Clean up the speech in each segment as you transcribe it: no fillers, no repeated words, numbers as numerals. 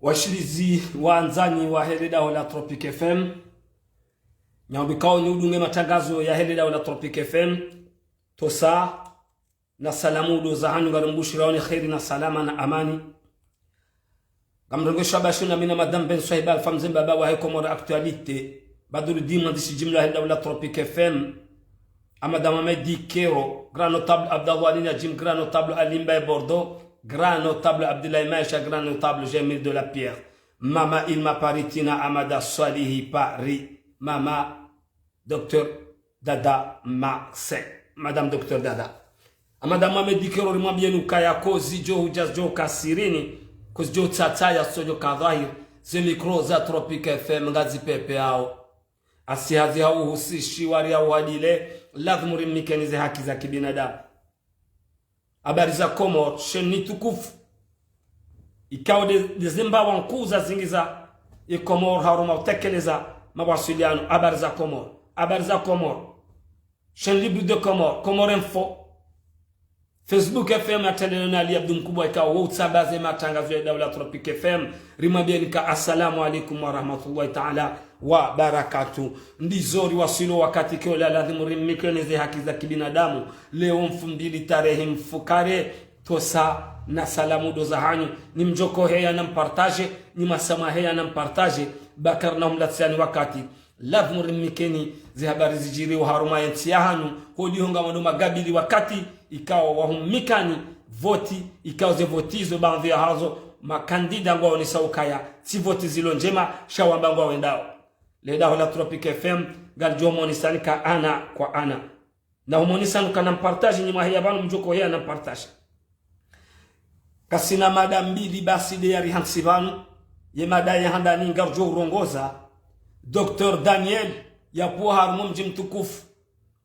washirizi waanzani wa Helidao la Tropic FM nyambikao ni udunge matangazo ya Helidao la Tropic FM tosa na salamudo za hanu ngarambushiraoni khairi na salama na amani gamrongesha bashuna mina madam ben Sohiba alfamzen baba wa hekomora actualité baduru diman disi jimla Helidao la Tropic FM Amadam Amedi Kero, grand notable Abdallah Alina Jim, grand notable Alimba Bordeaux, grand notable Abdoulaye Maïcha, grand notable Jamil de la Pierre, Mama Ilma Paritina Amada Swalihi Paris, Mama Docteur Dada Marseille, Madame Docteur Dada. Amadam Amedi Kero, rima bienu kaya kozi jo hujaz jo kasirini, kozi jo tataya sojo kadhahir, ze mikro za Tropic FM ngazi pepe hao. Asihazi hao husishi wari hao wadile, lazima rimikenize haki za kibinadamu. Habari za Komoro, sheni tukufu. Ikao de Zimbabwe nkuza zingiza ya Komoro haruma utekeleza mawasiliano. Habari za Komoro. Habari za Komoro. Sheni libre de Komoro. Komoro Info. Facebook FM ya Telelona Ali Abdu Mkubwa ikao wotsabaze matangazo ya Dawla Tropic FM. Rimabienika assalamu alaikum wa rahmatullahi ta'ala wa barakatu. Ndizori wasilo wakati kio la lazima rimikenize haki za kibinadamu. Leo mfumbili tarehe mfukare tosa na salamu doza hanyu. Ni mjoko heya na mpartaje, ni masama heya na mpartaje. Bakar na umlatsiani wakati lazima rimikeni zihabari zijiri wa haruma yensi ya hanyu. Hodi honga manuma gabili wakati ikawa wahumikani voti ikawa ze votizo bandhi ya hazo makandida ngwa wanisaukaya si voti zilo njema shawamba ngwa wendao. Leda la Tropic FM galjo monisani ka ana kwa ana na humonisani ka nampartaji nyuma hiya banu mjoko hiya nampartaji kasina mada mbili basi de yari hansibanu ye mada ya handani ngarjo urongoza Dr. Daniel ya puha harumumji mtukufu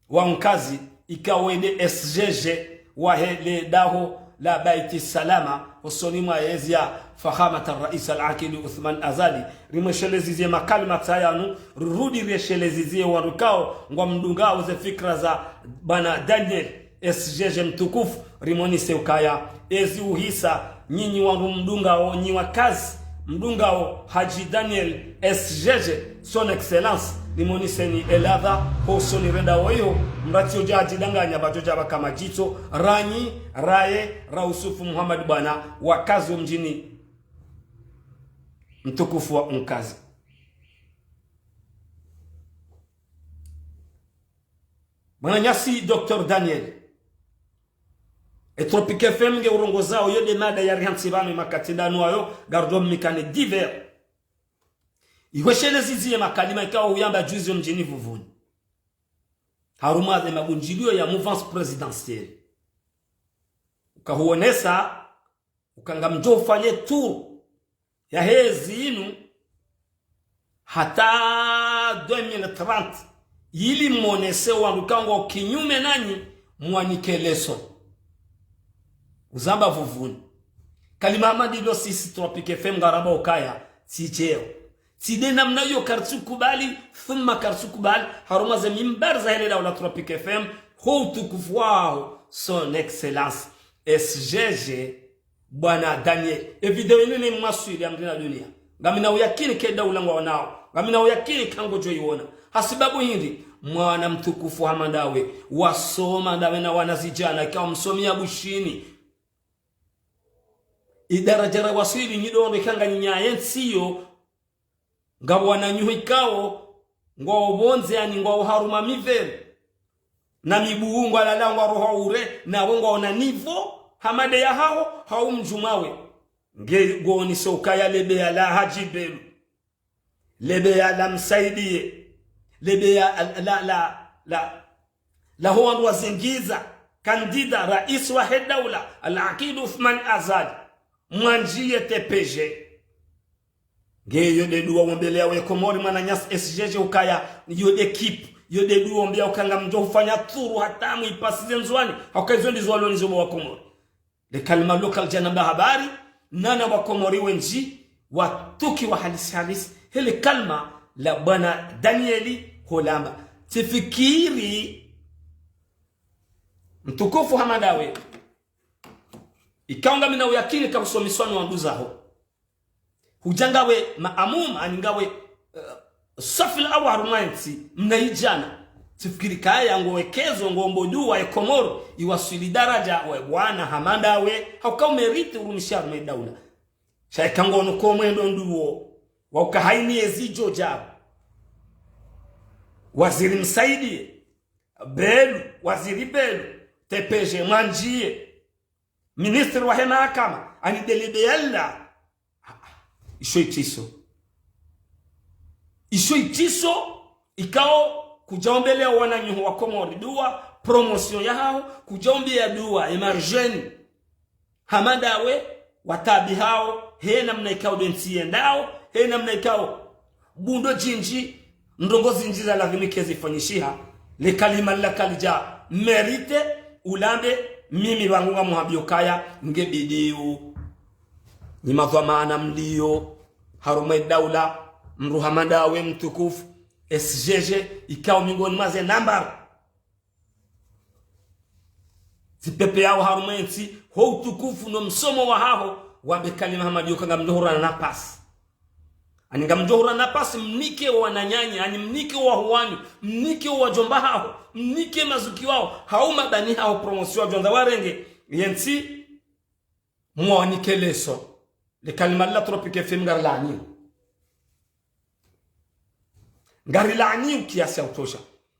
wa mkazi ikawende SGG wa Helidao la Baiti Salama usoni mwa yezia fahamata rais al-akili Uthman Azali rimeshelezizie makalima tayanu rudi reshelezizie warukao ngwa mdungao ze fikra za bana Daniel SGG mtukufu rimoni seukaya ezi uhisa nyinyi wangu mdungao nyi wakazi mdungao Haji Daniel SGG son excellence limoni seni eladha hoso ni renda wayo mrati ojaji danganya bajoja kama jito ranyi raye rausufu Muhammad bana wakazi wa mjini mtukufu wa mkazi bwana nyasi Dr. Daniel Tropic FM nge urongozao yode mada ya rihansibano makatindanu wayo gardo mikane divers Iweshele zizie makalima ikawa uyamba juzi mjini vuvuni. Haruma de mabunjilio ya mouvance presidentielle. Ukahuonesa, ukanga mjo ufanye tour ya hezi inu hata 2030. Yili monese wandukango kinyume nanyi mwanikeleso. Uzamba vuvuni. Kalima hamadi ilo sisi Tropic FM garaba ukaya si cheo. Side namna yo kartu kubali thumma kartu kubali haruma za mimbar za Helidao la Tropic FM ho tukufu wao son excellence SGG bwana Daniel evidently ni mwasuli ya mdina dunia ngamina uyakini keda ulangwa wanao ngamina uyakini kango joiona hasibabu hindi mwana mtukufu hamandawe wasoma ndawe na wanazijana ikawa msomia bushini idarajara wasuli nyidondo ikanga nyanyensiyo ngabo wananyuhikao ngwa obonze yani ngwa haruma mivere na mibuungu alala ngwa roho ure na wongo ona nivo hamade ya hao haumjumawe nge goni sokaya lebe ya la Haji Belu lebe ya la msaidie lebe ya la huwa wazingiza kandida rais wa Helidao al-akili Uthman Azali mwanjie TPG Nge de duwa wambelea we Komori mana nyasi SGG ukaya yode kip yode duwa wambelea ukanga mjo ufanya turu hatamu ipasize nzuani haukaizwe ndizualo nizomo wa Komori le kalima local janamba habari nana wa Komori wenji watuki wa halisi hele kalma la bwana Danieli Holamba tifikiri mtukufu hamadawe ikaunga mina uyakini kabusomiswani wanduza ho hujangawe maamum aningawe safil awarumanti mnaijana tifikiri kaya ngowekezo ngombo dua e Komoro iwasili daraja we bwana hamanda we hauka umeriti urumishar me daula shaika ngono komwendo nduo wauka haini ezijo jabu waziri msaidie Belu waziri Belu tepeje manjie ministri wa hema kama ani delibeyalla isho itiso ikao kujaombelea wananyuhu wa Komori dua promotion ya hao kujaombea dua emarjeni hamanda we watabi hao he namna ikao densi endao he namna ikao bundo jinji ndongozi njiza lazimikezi fanyishiha le kalima la kalija merite ulambe mimi wangunga muhabiokaya ngebidiu ni madhamana mlio harume daula mruhamanda we mtukufu SGG ikao mingoni maze namba zipepe yao harumensi ho utukufu no msomo wa hao wabekali mahamadioka ngamjohura na pasi ani ngamjohura na pasi mnike wa wananyanya ani mnike wa huwani mnike wa jomba hao mnike mazuki wao hauma bani hao promotion jonda warenge yensi mwanike leso le kalima la Tropique FM ngarlani ngari laani kiasi ya utosha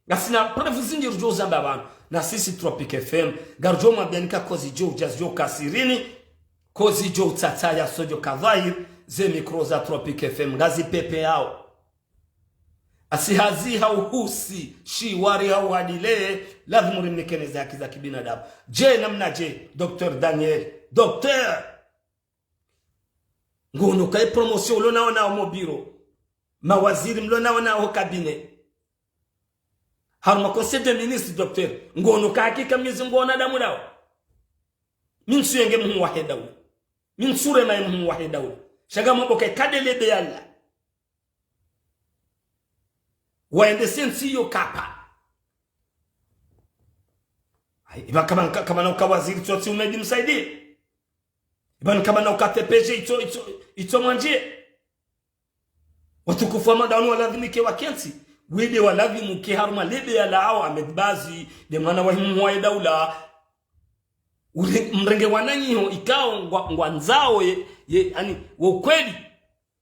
ngasina preuve zingi rujo zamba bana na sisi Tropique FM garjo mabianika kozi jo jazjo kasirini kozi jo tataya sojo kadhair ze mikro za Tropique FM ngazi pepe yao asihazi hauhusi shiwari hau hadile lazima rimnikene zaki za kibinadamu je namna je Dr. Daniel Dr. ngono kai promotion lo naona mo biro mawaziri mlona wana ho kabine harma conseil de ministre docteur ngono ka hakika mizi ngona damu dawo min suyenge mu wahida wu min sure may mu wahida wu shaga mo boke kadele de yalla waende sensi yo kapa ai iba kama na ukawaziri tsotsi umedi msaidie iba kama na ukatepeje ito manje watukufu wa madanu waladhimike wakensi wede waladhimuke haruma lebe ya lao amedbazi de mwana wahimu wa daula mrenge wananyiho ikao ngwanzao yani wakweli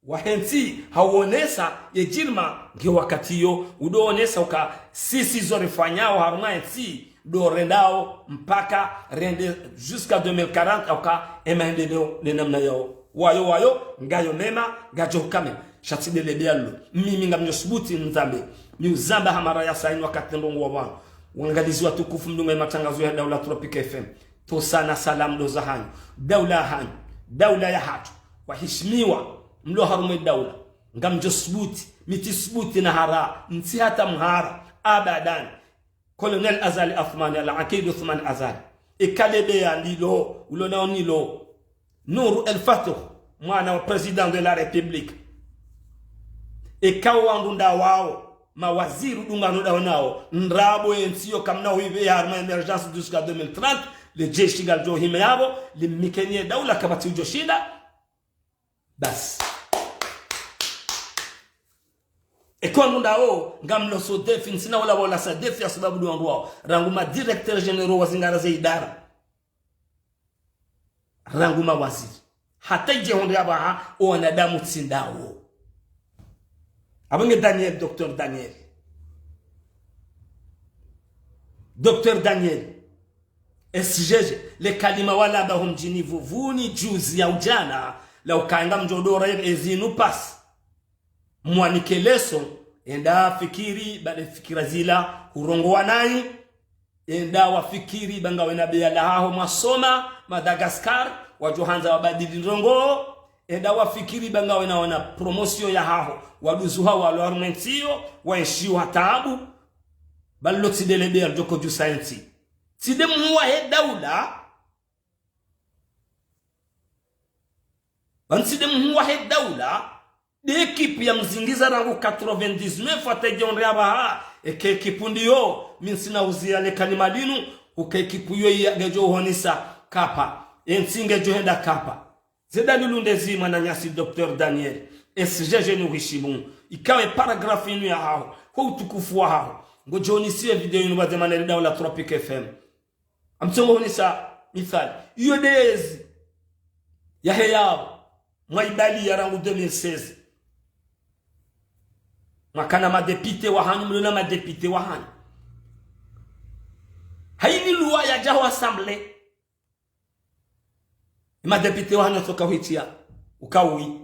wahensi hauonesa ye jirma nge wakati yo udoonesa uka sisi zorefanyao haruma ensi do rendao mpaka rende jusqu'à 2040 uka emaendeleo nenamna yao wayo ngayo mema gajo kame shatide lebialo mimi ngamnyosubuti nzambe ni uzamba hamara ya saini wakati ndongo wa wana wangalizi watukufu mdunga matangazo ya daula Tropique FM to sana salam do zahanyu daula hanyu daula ya hatu waheshimiwa mlo harume daula ngamnyosubuti mitisubuti na hara nsi hata mhara abadan Colonel Azali Athmani al-Aqid Uthman Azali ikalebe ya lilo ulonao nilo Nuru El Fatih mwana wa president de la République ekawa ngunda wao mawaziri dungano dao nao nrabo ensio kamna wive ya arma emergence jusqu'à 2030 le jeshi galjo himeyabo le mikenie daula kabati ujoshinda bas ekwa ngunda o ngamlo so defin sina wala sa defi sababu duangu wao ranguma directeur général wa zingara za idara ranguma waziri hata je honde aba o wanadamu tsindao abange Daniel Dr. Daniel SGG le kalima wala bahum jinivu vuni juzi ya ujana la ukaanga mjodora ezinu pas mwanikeleso enda fikiri bade fikira zila urongo wanai enda wafikiri banga wena bia laho masoma Madagascar wajohanza wabadili rongo enda wafikiri banga wena promotion ya haho waduzu hawa walormentio waishiwa hatabu ballo tidele bia joko ju science tide muwa he daula banside muwa he daula de equipe ya mzingiza rangu 99 atajonre aba eke equipe ndiyo minsina uzia le kalimadinu uke equipe yo ya gejo honisa kapa ensinge johenda kapa Zedani Lundezi Mananyasi Dr. Daniel SGG ni uheshimu ikawe paragraph inu ya hao kwa utukufu wa hao ngojoni siwe video inu bazemana ni Daula Tropic FM amtsongo hunisa mithali iyo dezi ya heyao mwaibali ya rangu 2016 makana madepite wa hanyu mlona madepite wa hanyu haini luwa ya jaho assemble madepite wa hanyu soka huitia ukawi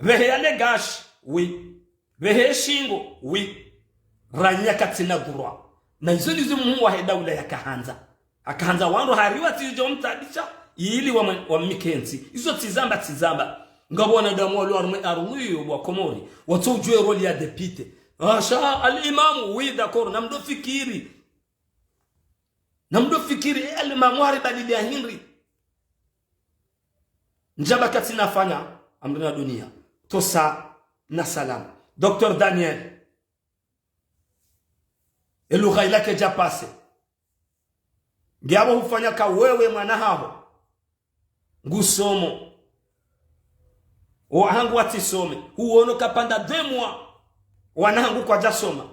vehe ya negash wi vehe shingo wi ranya katina durwa na hizo nizo mungu wa Daula ya akahanza wandu hariwa tijo mtadisha ili wa mikenzi hizo tizamba ngabona damu lwa arluyo wa komori watujwe roli ya depite asha al-imam wi dakor namdo fikiri al-imam wari badili ya Henry njaba katina fanya amrina dunia tosa na salam Dr. Daniel elugha ilake japase ngiabo hufanya ka wewe mwana hao ngusomo wahangu watisome huono kapanda demwa wanangu kwa jasoma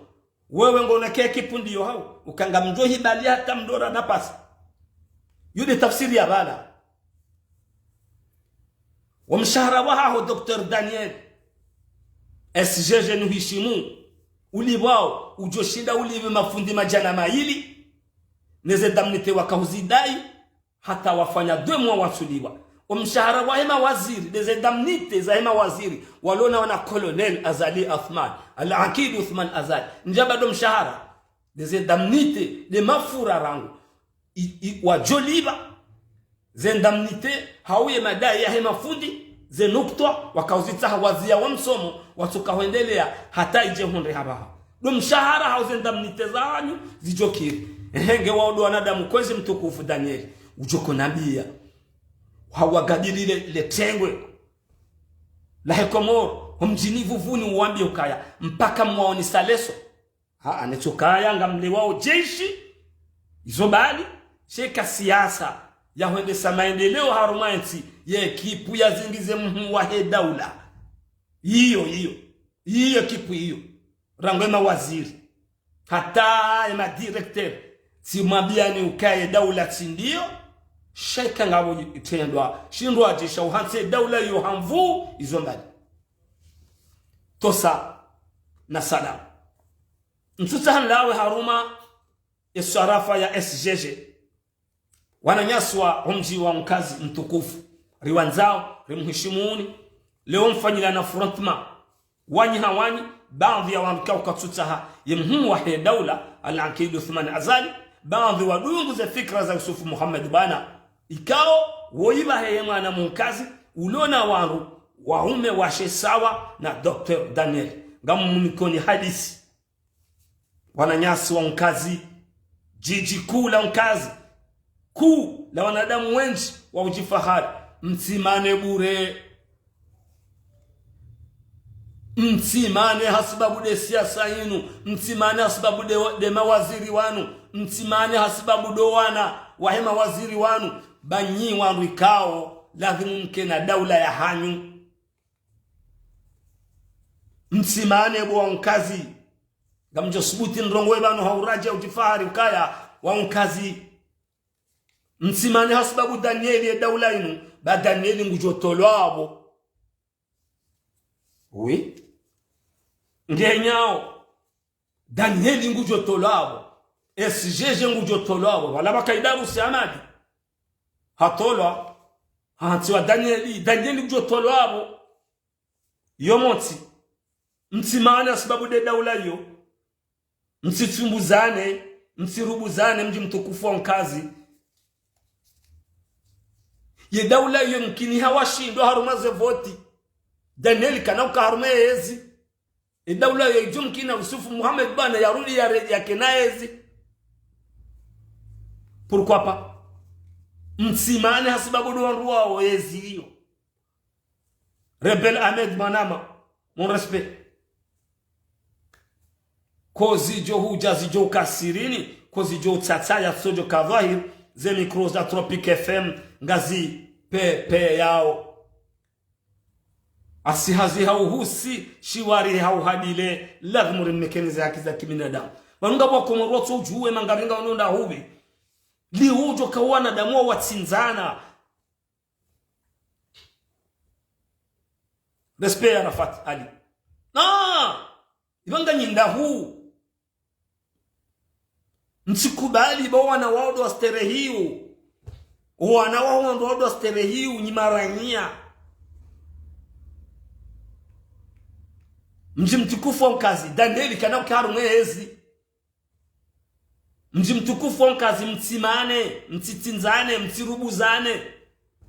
wewe ngoneke kipundi yo hao ukanga mjohi bali hata mdora na pasi yude tafsiri ya bala wamshahara wao Dr. Daniel SGG ni hishimu ulibao ujoshinda ulive mafundi majana maili neze damnite wakahuzidai hata wafanya 2 mois wasuliwa umshahara wa hema waziri neze damnite za hema waziri walona wana colonel Azali Athman al-Akid Uthman Azali njaba do mshahara neze damnite de mafura rangu wajoliba zendamnite hauye madai ya hema fundi zenuptwa wakauzita hawazia wa msomo watukaendelea hata ije hunde haba do mshahara hauzendamnite zanyu zijokiri henge wao wanadamu kwezi mtukufu Daniel ujoko nabia hawagadilile le tengwe la hekomoro mjini vuvuni uambie ukaya mpaka mwaoni saleso anechokaya ngamle wao jeshi izobali sheka siasa ya huendesa maendeleo harumanti ye kipu ya zingize mhu wa Daula hiyo kipu hiyo rangwema waziri hata ema director si mabiani ukaye Daula tindio sheka ngabo itendwa shindwa jisha uhanse Daula yo hamvu izombali tosa na salam mtutahan lawe haruma isarafa ya SGG wananyaswa mji wa mkazi mtukufu riwanzao rimheshimuni leo mfanyila na frontma wanyi hawani baadhi ya wamkao katutaha yemhu wa Daula al-Akid Uthman Azali baadhi wadungu za fikra za Yusuf Muhammad bana ikao woiba heyema na mkazi ulona wangu waume washe sawa na Dr. Daniel ngamu mikoni hadisi wananyasi wa mkazi jiji kuu la mkazi kuu la wanadamu wengi wa ujifahari msimane bure msimane hasibabu de siasa yenu msimane hasibabu de mawaziri wanu msimane hasibabu dowana wahema waziri wanu banyi wanu ikao lazima mke na Daula ya hanyu msimane bwa mkazi gamjo subuti nrongwe banu hauraja ujifahari ukaya wa mkazi msimane hasibabu Danieli ya Daula inu ba Danieli ngujotolwabo oui ngenyao Danieli ngujotolwabo SGG ngujotolwabo wala bakaidaru siamadi hatolwa hantiwa Danieli ngujotolwabo yomonti msimane hasibabu de Daula yo msitumbuzane msirubuzane mji mtukufu wa mkazi ye Daula yo mkini hawashindo harumaze voti Daniel kanauka harume ezi Daula yo jumkina Yusuf Muhammad bana yarudi ya kenaezi pourquoi pas msimane hasibabu do wao ezi hiyo Rebel Ahmed Manama mon respect kozi jo hujazi jo kasirini kozi jo tsatsaya sojo kadhahir ze micros za Tropic FM ngazi pepe yao asihazi hauhusi shiwari hauhadile lazimuri mekeniza haki za kibinadamu wanunga bako mroto ujue mangaringa unonda hubi li ujo kawana damu watsinzana respect Arafat Ali ibanga nyinda huu msikubali ba wana wao wa sterehiu wana wao wa sterehiu nyimaranyia mji mtukufu wa mkazi Danieli kana ukarumwezi mji mtukufu wa mkazi mtsimane mtitinzane mtirubuzane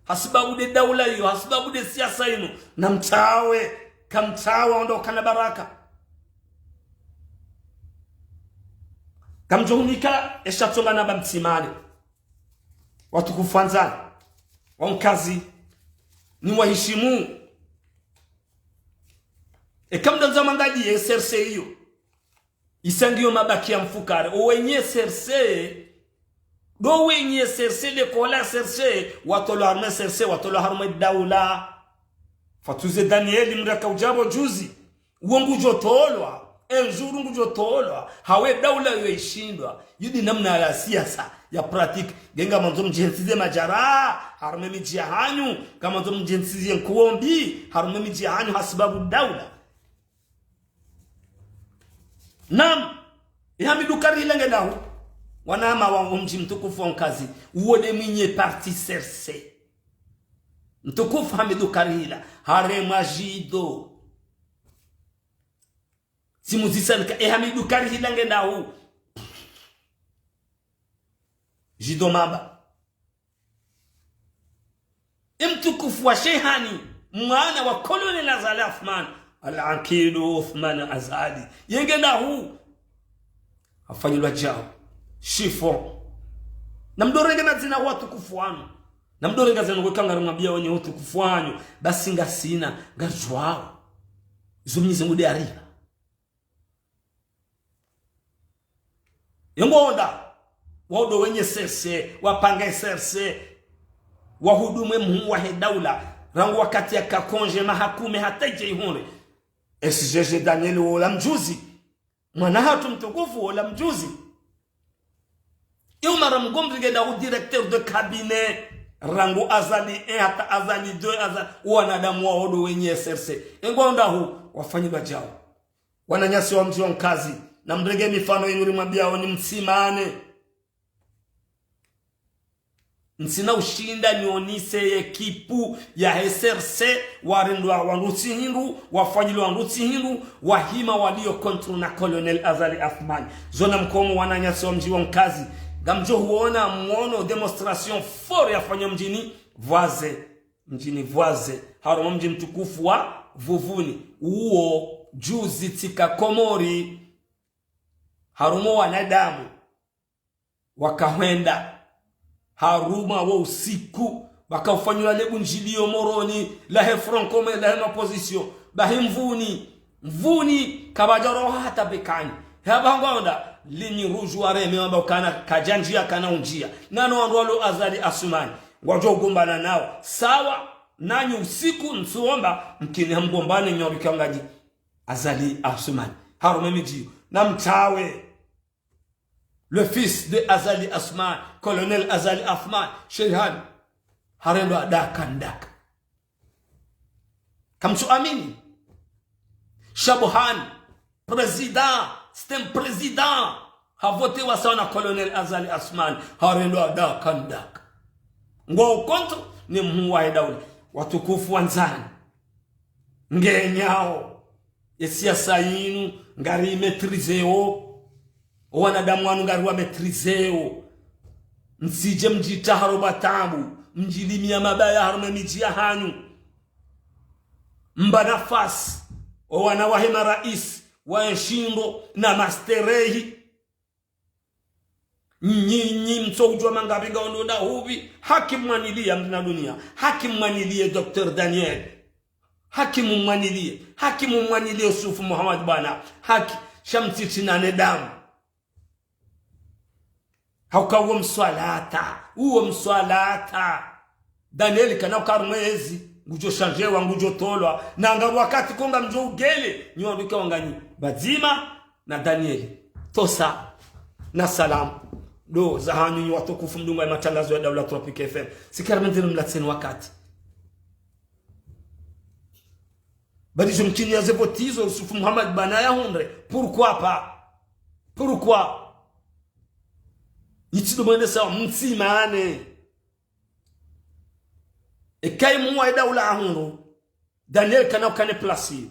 hasibabu de daula hiyo hasibabu de siasa hino na mtawe kamtawa ondoka na baraka kamjohunika eshatonga na bamtsimane watu kufanzana wa mkazi ni waheshimu kamda zamangalie serse hiyo isangiyo mabaki ya mfukare owenye serse do wenye serse de kola serse watolo harme serse watolo harme daula fatuze Danieli mraka ujabo juzi uongu jotolwa enzuru ngujotolwa hawe daula yoishindwa yudi namna ya siasa ya pratique genga manzo mjensize majara harme miji hanyu kama manzo mjensize nkuombi harme miji hanyu hasibabu daula nam ihamidu karila ngedahu wanama wa mji mtukufu wa mkazi uone mwenye parti serse mtukufu hamidu karila hare majido simuzisalika ihamidu karila ngedahu jido mamba mtukufu wa shehani mwana wa Colonel Azali Athman Al-Aqidu Uthman Azali yengenda huu afanyilwa jao shifo na mdorenge na zina watu kufuanu na mdorenge zina ngwekanga ngambia wenye watu kufuanyu basi ngasina ngajwao zumyize ngude ariha yongonda wado wenye serse wapanga serse wahudume mhu wa daula rangu wakati ya kakonje mahakume hataje ihore SGG Daniel wala mjuzi mwana hatu mtukufu wala mjuzi Umar Mgombrige da directeur de cabinet rangu Azali 1 hata Azali 2 Azali wanadamu waodo wenye SRC engonda hu wafanyi bajao wananyasi wa mji wa mkazi na mbrege mifano inuri mwambia ni msimane nsina ushinda nionise ekipu ya SRC warindwa wanduti hindu wafanyilo wanduti hindu wahima walio kontro na Colonel Azali Athman zona mkomo wananyasi wa mji wa mkazi gamjo huona muono demonstration fort ya fanya mjini voise haroma mji mtukufu wa Vuvuni uo juzi tika Komori harumo wanadamu wakahwenda haruma wa usiku bakafanywa lebu njilio moroni la he francome la he opposition bahimvuni mvuni kabajaro hata bekani habangonda lini rujwa reme amba kana kajanjia kana unjia nano andwalo Azali Asumani wajo gombana nao sawa nanyi usiku nsuomba mkini hamgombane nyobikangaji Azali Asumani haruma miji na mtawe le fils de Azali Asman, Colonel Azali Athman, Shehan, harendo adaka. Kamchu amini. Shabuhan, président, c'est un président, a voté wasana Colonel Azali Asman, harendo adaka. Ngo contre ni mhuwa dauli, watukufu wanzani. Ngenyao, yesiasa yinu, ngari metrizeo, wanadamu wanu ngari wa metrizeo msije mjita haroba tabu mjilimia mabaya harume mijia hanyu mba nafasi wana wahema rais wa nshindo na masterehi nyinyi msojwa mangabiga ondoda hubi hakimu mwanilia mdina dunia hakimu mwanilie Dr. Daniel hakimu mwanilie Yusufu Muhammad bana haki shamtiti na nedamu hauka uo mswalata Daniel kana karmezi ngujo changewa ngujo tolwa na nga wakati konga mjo ugele nyoduke wangani bazima na Daniel tosa na salam do zahanyu watukufu mdunga ya matangazo ya Daula Tropic FM sikaramenzi mlatseni wakati badi jumkini ya zebotizo Yusufu Muhammad Banaya Hundre pourquoi pas pourquoi itido mwende sawa mtsimane ekai muwa Daula Hundu Daniel kana ukane plasi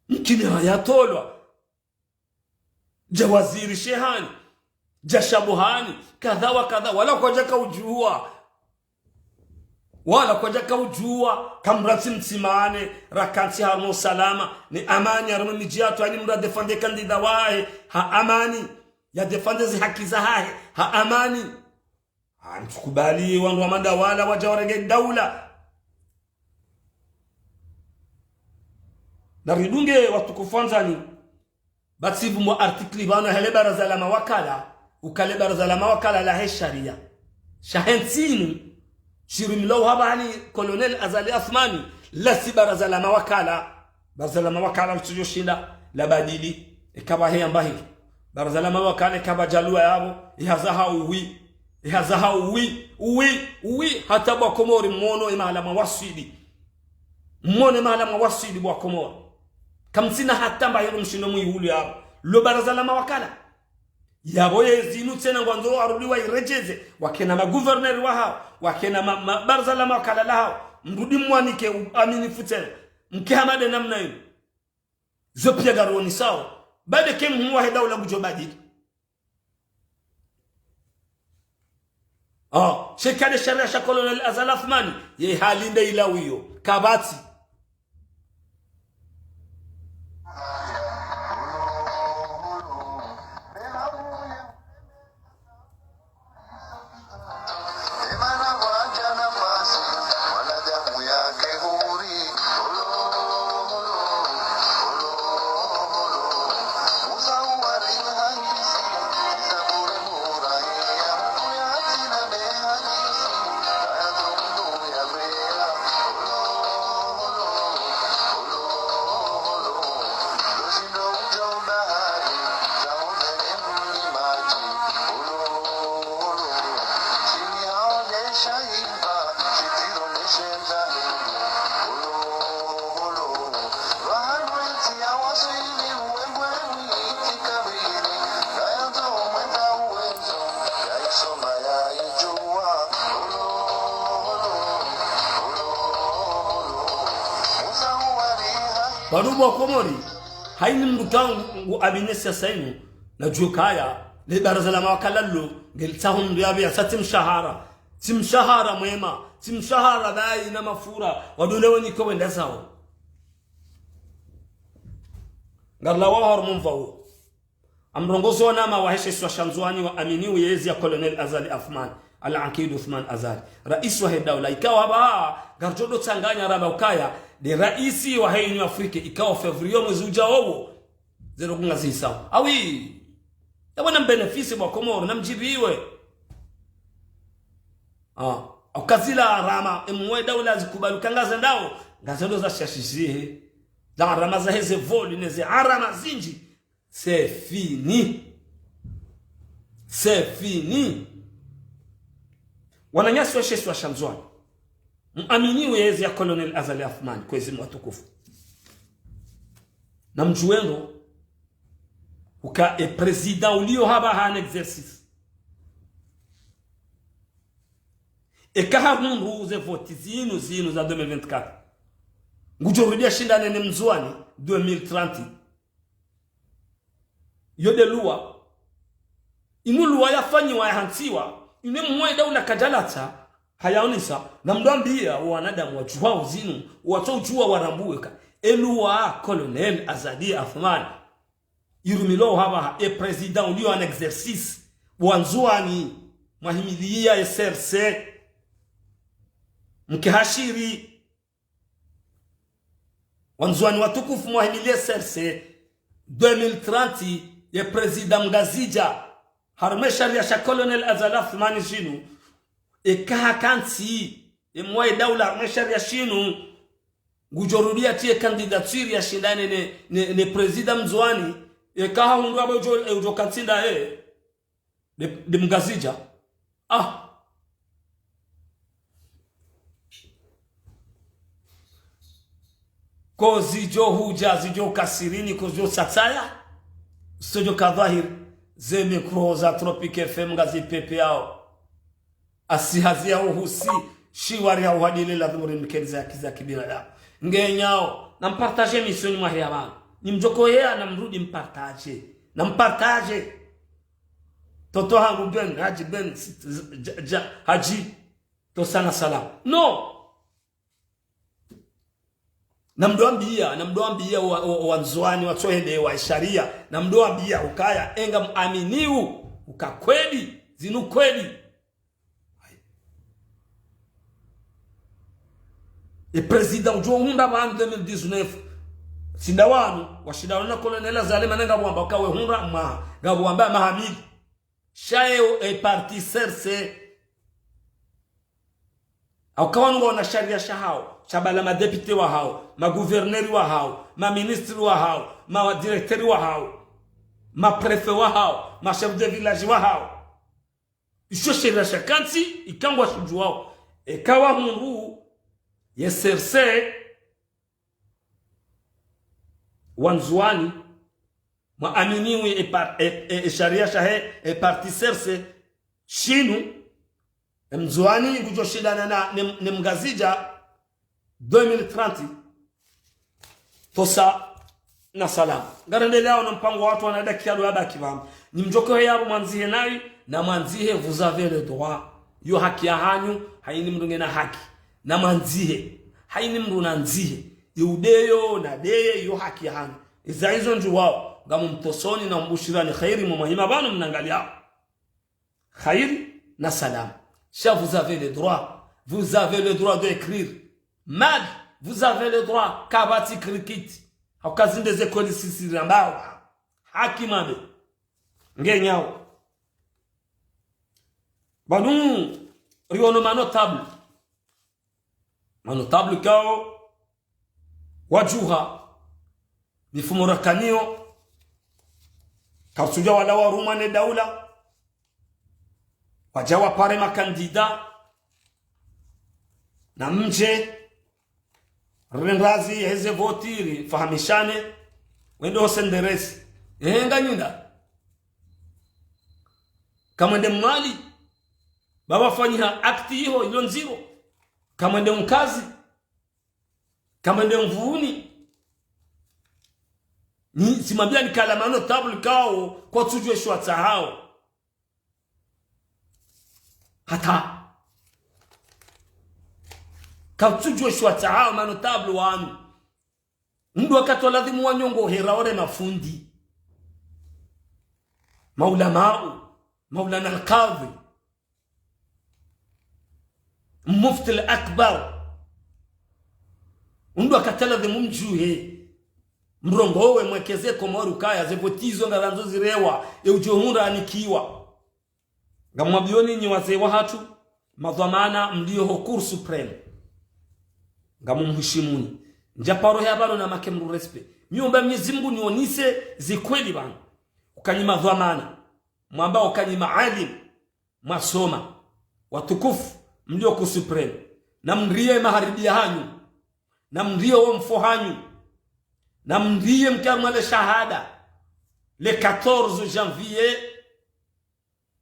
mkini hayatolwa jawaziri shehani jashabuhani kadha wa kadha wala kwa jaka ujua kamrati mtsimane rakanti harmo salama ni amani harmo mijiatu ani mra defende kandida wae ha amani ya defende zi haki za hae ha amani antukubali wangu wa mandawala wajawarege daula na ridunge watukufanzani batibu mwa artikli bana hele baraza la mawakala ukale baraza la mawakala la he sharia shahentinu shirimlo habani Colonel Azali Athmani la si baraza la mawakala mtujoshinda la badili ikaba he ambahi baraza la mawakala ikaba jalua yabo ihazaha uwi hata bwa Komori mmono imahala mawasidi bwa Komori kamsina hata mba hiru mshino muihulu yabo lo baraza la mawakala yabo yezinu tena ngwanzo arudiwa irejeze wakena maguverneri wa hao wakena baraza la mawakala la hao mrudi mwanike amini futena mkihamade namna hiyo zopia garoni sawa bade kem huwa he daula gujobadi shekade sharia sha Colonel Azali Athmani ye halinde ilawiyo kabati Wadubu wa Komori haini mrutangu abinesi ya sainu na jukaya le baraza la mawakala lo gelitahun riyabi ya sa timshahara mwema timshahara bai na mafura wadulewe niko wenda sao ngarla wahar mumfawo amrongozo nama waheshe swa shamzuani wa amini uyezi ya Colonel Azali Athmani Al-Aqid Uthman Azali rais wa daula ikawa ba garjodo changanya raba ukaya de raisi wa haini Afrika ikawa February mwezi ujao zero kungazi sawa awi yabona benefisi wa Komoro namjibiwe ukazila rama emwe daula zikubali kangaza ndao ngazendo za shashizihe za rama za heze voli neze arama zinji c'est fini wananyasi wa shesu wa Shamzwani muaminiwe yezi ya Colonel Azali Athmani kwezi mwatukufu na mjuendo uka president ulio haba hana exercice kahamundu ze voti zinu za 2024 ngujorudia shinda nene mzwani 2030 yode luwa inu luwa yafanyiwa yahantiwa ine mwe daula kajalata hayaonisa na mdambia wanadamu wajuwa uzinu watoujua warambuweka eluwa Colonel Azali Athmani irumilo haba president ulio an exercice wanzuani mahimilia SRC mkihashiri wanzuani watukufu mahimilia SRC 2030 ya president Mgazija harme sharia sha Colonel Azali Athmani jinu ekaha kansi emwaye daula mashari ya shinu ngujorudia tie candidature ya shindane ne president Mzwani ekaha hundu aba ujo kansinda de mgazija ko zijo huja zijo kasirini ko zijo satsaya sojo kadhahir zeme kroza Tropic FM ngazi pepe yao asihazia uhusi shiwari ya uhadile la dhumuri mkeriza kiza kibinadamu ngenyao na mpartaje misioni mahia bana ni mjoko yea na mrudi mpartaje toto hangu ben haji ben haji to sana salam no na mdoambia wa Nzwani watohende wa sharia na mdoambia ukaya enga muaminiu ukakweli zinu kweli president ujo hunda ba 2019 sindawanu washidawanu na kolonela zalema nanga bwamba ukawe hunda ma gabwamba mahamid shaye parti serse au kawango na sharia shahao Chabala ma député wa hao, ma gouverneur wa hao, ma ministre wa hao, ma directeur wa hao, ma préfet wa hao, ma chef de village wa hao. Isho shira shakansi ikangwa shuju wao. Ekawa hundu yeserse wanzuani ma aminiwi sharia shahe parti serse shinu mzuani gujo shidana na mgazija 2030 tosa na salam garande leo na mpango watu wanadaki yado yabaki bamba ni mjoko yabo mwanzihe nayi na mwanzihe vous avez le droit yo haki ya hanyu haini mndu ngena haki na mwanzihe haini mndu na nzihe yudeyo na deye yo haki ya hanyu iza hizo nju wao ngamu mtosoni na mbushirani khairi mumahima banu mnangalia khairi na salam cha vous avez le droit d'écrire Mag, vous avez le droit kabati cricket. Au des écoles ici rambao. Hakimame. Ngenyao. Banu riono manotable. Manotable kao wajuha. Mifumura kanio. Kausuja wala warumane daula. Wajawa pare makandida. Na mje renrazi heze votiri fahamishane wendo senderesi nga nyinda kama ndem mali baba fanyia akti hiyo ilo nziro kama ndem mkazi kama ndem mvuni ni simabia ni kalamano table kao kwa tujwe shwatsa hao hata Kautsujwe shwata hao manotablu wanu. Ndu wakati waladhimu wanyongo heraore mafundi. Maulana al-Qadhi. Mufti al-Akbar. Ndu wakati waladhimu mjuhe. Mrongowe mwekeze komoru kaya. Zevotizo nga ranzo zirewa. Ujohunra anikiwa. Ngamwabioni nyi wazee wa hatu. Madhamana mlio Hokur Supreme. Ngamu mhishimuni njaparo ya bano na makemru respect miomba Mwenyezi Mungu nionise zikweli bana ukanyima dhamana mwamba ukanyima alim masoma watukufu mlio ku supreme na mrie maharibia hanyu na mrie wa mfohanyu na mrie mkamale shahada le 14 janvier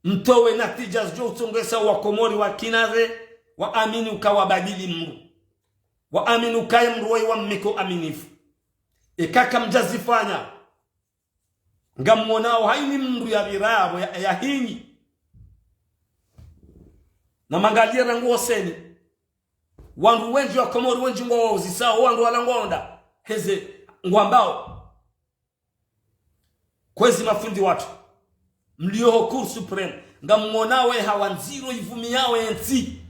mtowe natija zo utongesa wa Komori wa Kinaze wa amini ukawabadili Mungu wa aminu kaya mruwai wa mmiko aminifu kaka mjazifanya ngamonao haini mndu ya virabo ya hinyi na mangalia ranguo seni wandu wenji wa Komori wenji ngo zisao wandu walangonda heze ngwambao kwezi mafundi watu mlio Hokur Supreme ngamonawe hawanziro ivumi yao enzi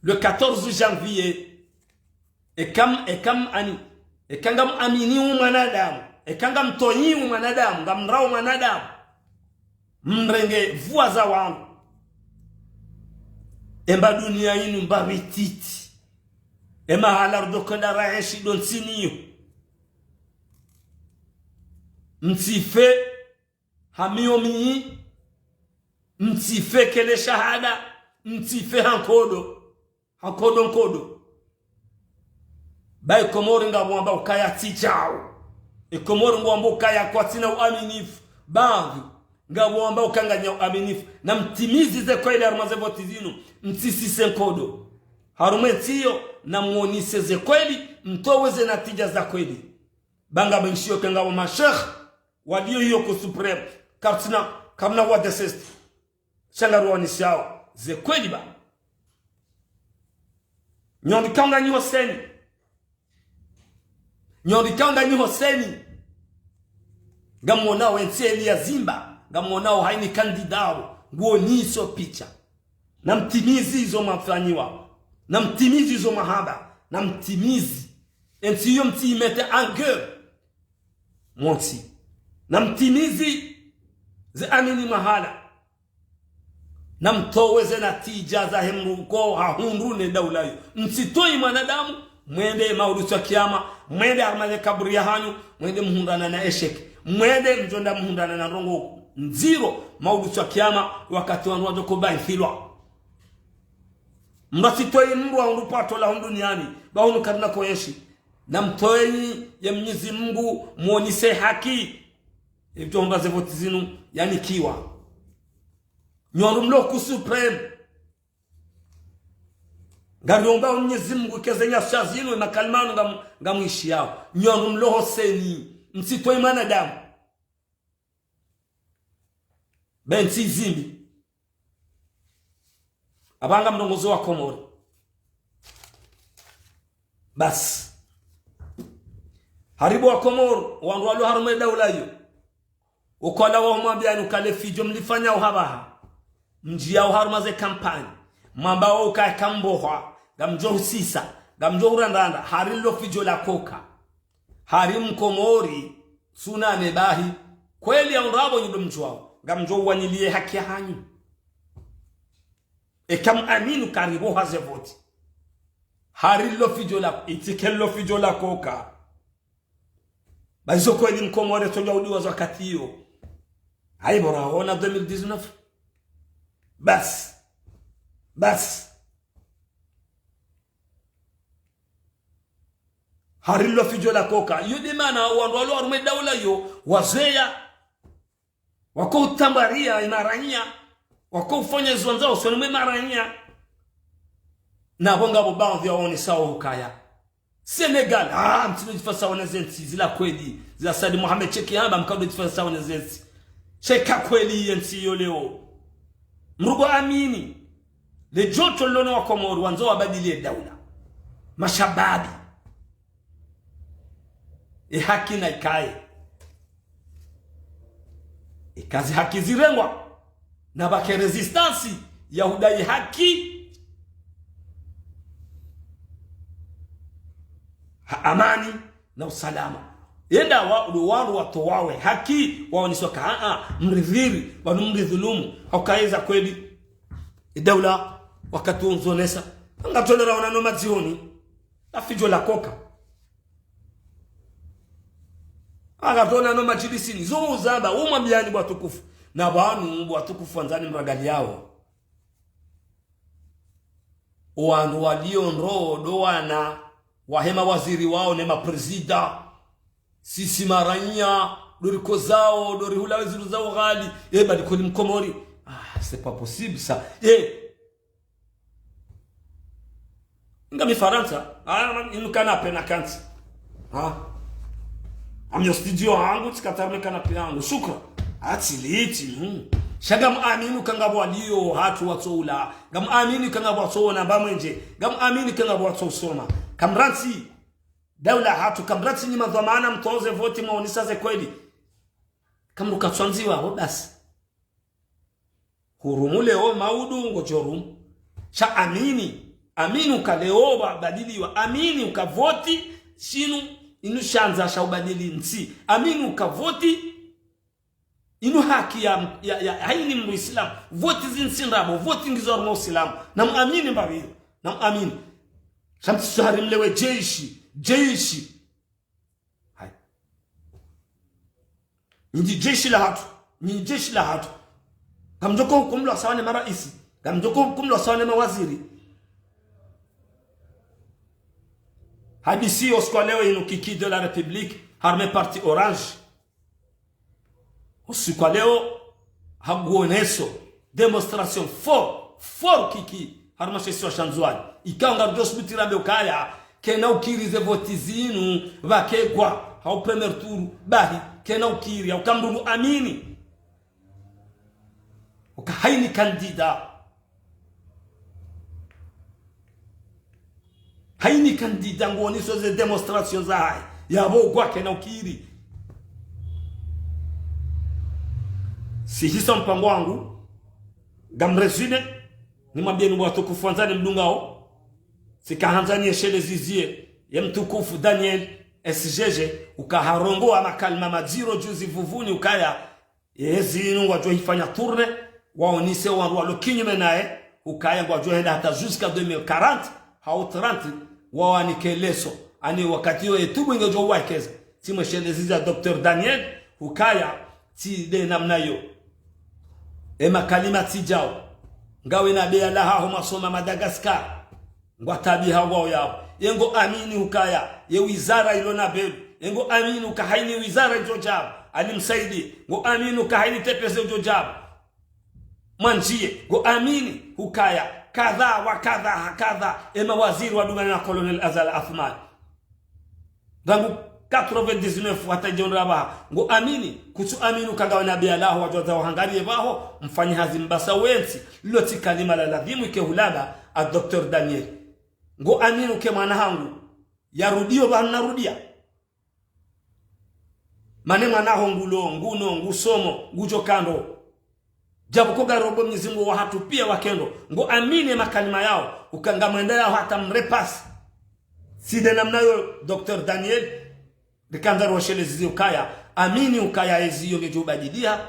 le 14 janvier ekangam amini mwanadamu ekangam tonyi mwanadamu ngamrao mwanadamu mrenge vuaza wangu emba dunia yinu mbarititi ema halardo kanda raeshi don siniyo mtife hamiyo mii mtife kele shahada mtife hankodo nkodo bai Komori nga mwamba ukaya tichao Komori nga mwamba ukaya kwa tina uaminifu bangi nga mwamba ukanganya uaminifu na mtimizi ze kwa ile arumaze voti zinu mtisise nkodo harumetiyo na muonise ze kweli mtoweze natija za kweli banga benshio kenga wa mashekh walio hiyo ku supreme kartina kamna wa desist changaruwa nishao ze kweli ba nyondi kanga nyi Hoseni gamonao entieli ya zimba gamonao haini kandidao nguo niso picha na mtimizi hizo mafanyiwa na mtimizi hizo mahaba na mtimizi entiyo mtimete anger monti na mtimizi ze amini mahala na mtoweze na tija za hemruko hahundune daulayo msitoi mwanadamu mwende maurusu wa kiyama mwende armane kaburi ya hanyu mwende mhundana na eshek mwende mjonda mhundana na rongo nziro maurusu wa kiyama wakati wanuwajo kubai filwa mrasitoi mruwa unrupato la hunduniani bahunu karina koyeshi na mtoi ya Mwenyezi Mungu muonise haki hivyo mbaze voti zinu yani kiwa nyoru mloku supreme ngariomba Mwenyezi Mungu kezenya shazinu na kalmanu ngamuishi yao nyoru mlo Hoseni msitoi mwanadamu benti zimbi abanga mrongozo wa Komori bas haribu wa Komori wanrualu harume daulayo ukola wa humambiani ukale fijo mlifanya uhabaha mjia uharumaze kampani mamba wa ukae kamboha gamjo sisa gamjo urandanda harilo fijo la koka harim Komori suna nebahi kweli ya urabo nyudo mchwao gamjo wanilie haki ya hanyu kam aminu karibu hazevoti harilo fijo la itikelo fijo la koka bazo kweli Mkomori toja udiwa wakati hiyo haibora ona 2019 bas harilo fijo la koka yudi mana wanwalo arume daula yo wazeya wako utambaria imaranya wako ufanya zwanzao sonume maranya na bonga bobao vya oni sawa hukaya Senegal mtino jifasa wanazenti zila kweli zila Saidi Mohamed cheki hamba mkaudo jifasa wanazenti cheka kweli yenti yo leo mrugo amini le joto lono wa Komori wanzo wabadilie daula mashababi haki na ikae ikazi haki zirengwa na bake resistance ya udai haki amani na usalama yenda waru watowawe haki waonisoka mridhiri wanu mridhulumu haukaeza kweli daula wakati unzonesa ngatolera wanano mazioni afijo la koka agatona no machilisini zo uzamba umwambiani bwatukufu na banu bwatukufu wanzani mragali yao wandu walio nrodo wana wahema waziri wao nema presida sisi maranya doriko zao dori hula waziri zao ghali badi kuli Mkomori c'est pas possible ça ngami Faransa inukana pena kanti amyo studio hangu tikatarme kana piano shukra atiliti shagam aminu kangabo walio hatu watoula gam aminu kangabo watona bamwenje gam aminu kangabo watosoma kamransi daula hatu kamransi ni madhamana mtoze voti maonisa ze kweli kamruka twanziwa basi hurumule o maudu ngojorum cha aminu kaleoba badiliwa amini ukavoti shinu inushanza shaubadili nsi aminu ukavoti inu haki ya haini muislam voti zinsinrabo voti ngizor muslim nam amini mbawi nam amini shamsi shahari mlewe jeshi hai ndi jeshi la hatu kamjoko kumlo sawane maraisi kamjoko kumlo sawane mawaziri hadisi osko leo inu kiki de la République armée parti orange usiku leo haguoneso demonstration fort kiki harma sesio shanzwani ikanga dos butirambe ukaya kena ukirize voti zinu vakegwa hau premier tour bahi kena ukiri au kamru amini ukahaini kandida haini kandida ngoniso ze demonstration za hai yabo kwa kena ukiri si hisa mpango wangu gamresine ni mabienu watukufu wanzani mdungao sikahanzani shele zizie ya mtukufu Daniel SGG ukaharongo ama kalma maziro juzi vuvuni ukaya yezinu wajua hifanya tourne waonise wanruwa lokinyume nae ukaya wajua henda hata jusqu'à 2040 hau 30 wawanike leso ani wakati yo etubu ingo jo waikeza timwe shele zizi ya Dr. Daniel ukaya ti de namnayo ema kalima tijao ngawe na bea la hao masoma Madagascar ngwatabi hawo yao yengo amini ukaya ye wizara ilona belu yengo amini ukahaini wizara jojab alimsaidi ngo amini ukahaini tepese jojab manjie ngo amini ukaya kadha wa kadha hakadha ema waziri wa dungana na Colonel Azal Athman dangu 99 hata jonraba ngo amini kutu aminu kagawa na bia laho wajoza wahangalie baho mfanyi hazi mbasa wensi loti kalima la ladhimu ke hulaba a Dr. Daniel ngo aminu ke mwana hangu yarudio ba narudia mane mwana hongulo nguno ngusomo ngujo kando jabu koga robo mnyizingu wa hatu pia wakendo ngo amini makalima yao ukangamwenda yao hata mrepas side namnayo Dr. Daniel dikandaro shele zizi ukaya amini ukaya eziyo ngejubadilia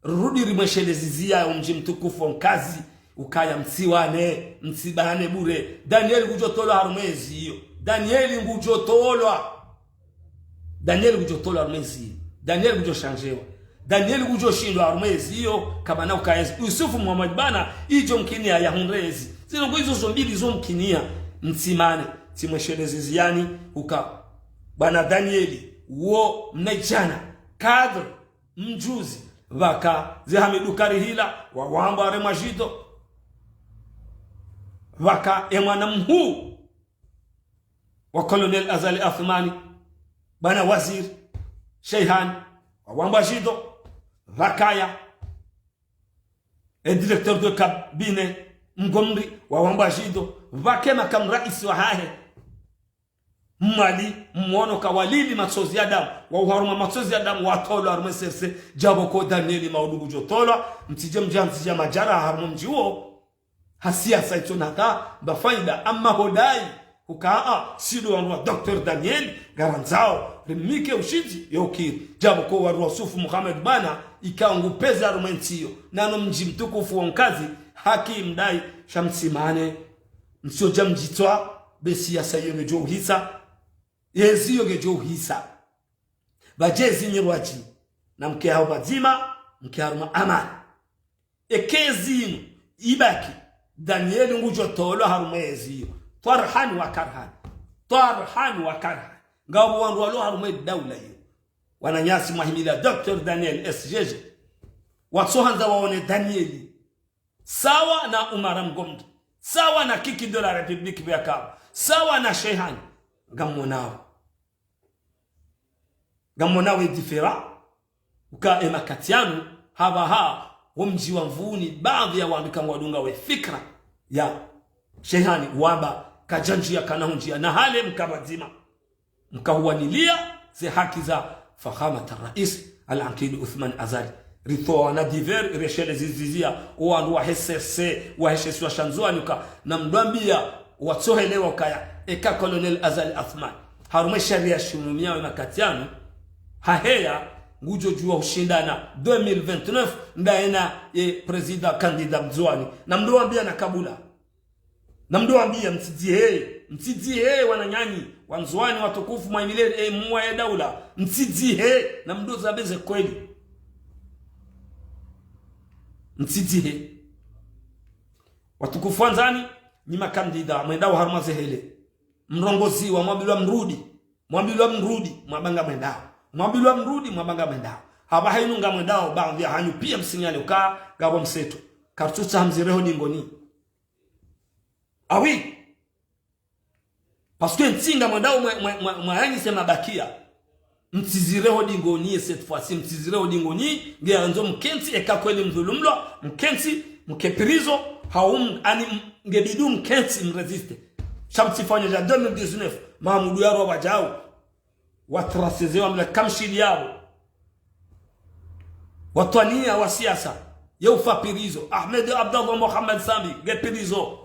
rudi rimweshele zizia umji mtukufu mkazi ukaya msibane bure Daniel gujotolo harumezi hiyo Daniel gujotolo harumezi Daniel gujoshanjewa Daniel gujoshindwa harumezi hiyo kama na ukaya Yusufu Muhammad bana ijo mkinia ya hundrezi zino hizo zombili zo mkinia msimane timweshele ziziani bana Danieli wo mnejana kadr mjuzi vaka zihamidu karihila wa wamba remajido vaka emwana mhu wa Colonel Azali Athmani bana wazir Sheihan wa wamba jido vakaya directeur de cabinet mgomri wa wamba jido vakema kam rais wa hahe mali mwono kawalili matsozi ya damu wa uharuma matsozi ya damu watolo armeserse jabo ko Danieli maudugu jotolo mtije mjamtije majara harmu mjiwo hasia saitona ta bafaida amma hodai ukaa sido wa Dr. Daniel garanzao rimike ushiji yokiri jabo ko wa Yusufu Muhammad bana ikaangu pesa armentio nano mji mtukufu onkazi haki mdai shamsimane msio jamjitwa besi ya sayone jo hisa yeziyo gejo hisa bajezi nyirwaji na mke hao bazima mke haruma amani ekezinu ibaki Daniel ngujo tolo haruma yeziyo tarhan wa karhan ngabo wandu walo haruma dawla hiyo wananyasi mahimila Dr. Daniel SGG watsohanza waone Danieli sawa na Umar Mgomdo sawa na kiki de la République biakaba sawa na Sheihan gamonawe different uka emakatianu habaha womji wa mvuni baadhi ya waandika wadunga we fikra ya Shehani waba kajanjia kanahunjia na hale mkabazima mkahuanilia ze haki za fahamata rais al-Aqid Uthman Azali rito na diver reshele zizizia oandu wa HSC wa HSC wa shanzuanuka na mdwambia watsohelewa kaya eka Colonel Azali Athman harume sharia shumumia wa makatianu haheya ngujo jua ushindana 2029 ndaena president candidat Mzwani na mdoambia na Kabula na mdoambia mtizie wananyanyi wanzwani watukufu mwaimile mwa ya daula mtizie na mdoza beze kweli mtizie watukufu wanzani ni makandida mwendao harumaze hele mrongozi wa mwabilwa mrudi mwabanga mwendao mwabilwa mrudi mwabanga mwendao haba hainunga mwendao baadhi ya hanyu pia msinyale uka gabo mseto kartucha hamzireho dingoni awi parce que ntinga mwendao mwayanyi sema bakia mtizireho dingoni cette fois-ci mtizireho dingoni ngia nzo mkenti eka kweli mdhulumlo mkenti mkepirizo haum ani ngebidu mkenti mresiste shamtifanya ja 2019 Mahmudu yaro wajao watrasezewa mla kamshili yao watwania wa siasa yaufa pirizo Ahmed Abdallah Mohamed Sami ngepirizo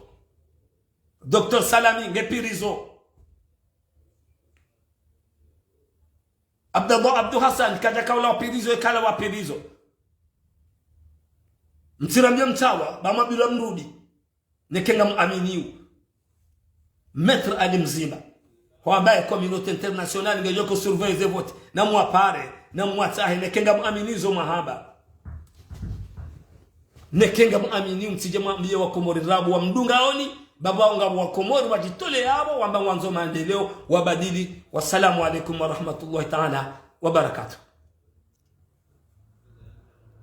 Dr. Salami ngepirizo Abdallah Abdou Hassan kaja kaula wa pirizo ekala wa pirizo mtirambia mtawa bama bila mrudi nekenga muaminiu Maître Ali Mzima ambaye communauté internationale ngejoko surveiller vote na mwapare na mwatahe nekenga muaminizo mahaba nekenga muamini mtije mwambie wa Komori rabu wa mdungaoni baba wangu wa Komori wajitole yabo wamba mwanzo maendeleo wabadili. Wassalamu alaikum wa rahmatullahi ta'ala wa barakatuh.